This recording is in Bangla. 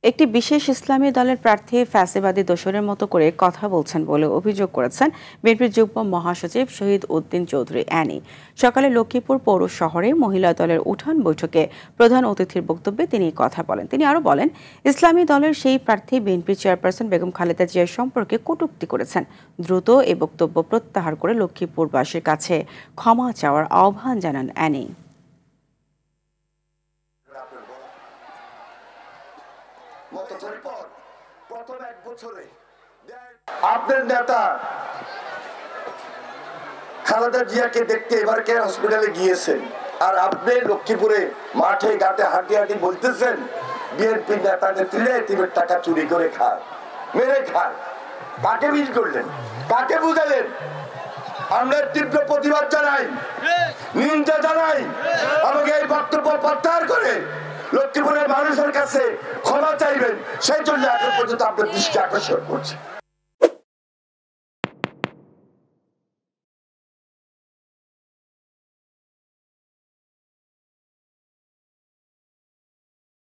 একটি বিশেষ ইসলামী দলের প্রার্থী ফ্যাসিবাদী দোসরের মতো করে কথা বলছেন বলে অভিযোগ করেছেন বিএনপির যুগ্ম মহাসচিব শহীদ উদ্দিন চৌধুরী অ্যানি। সকালে লক্ষ্মীপুর পৌর শহরে মহিলা দলের উঠান বৈঠকে প্রধান অতিথির বক্তব্যে তিনি কথা বলেন। তিনি আরও বলেন, ইসলামী দলের সেই প্রার্থী বিএনপি চেয়ারপারসন বেগম খালেদা জিয়ার সম্পর্কে কটূক্তি করেছেন। দ্রুত এ বক্তব্য প্রত্যাহার করে লক্ষ্মীপুরবাসীর কাছে ক্ষমা চাওয়ার আহ্বান জানান অ্যানি। আপনার নেতা খালেদা জিয়াকে দেখতে এবার কে হসপিটালে গিয়েছেন, আর আপনি লক্ষ্মীপুরে মাঠে ঘাটে হাঁটি হাঁটি বলতেছেন বিএনপি নেতা নেত্রীরা এতিমের টাকা চুরি করে খায়, মেরে খায়। কাকে বিল করলেন, কাকে বুঝালেন? আমরা তীব্র প্রতিবাদ জানাই, নিন্দা জানাই। আমাকে এই বক্তব্য প্রত্যাহার করে লক্ষ্মীপুরের মানুষের কাছে ক্ষমা চাইবেন, সেই জন্য এখন পর্যন্ত আপনার দৃষ্টি আকর্ষণ করছে।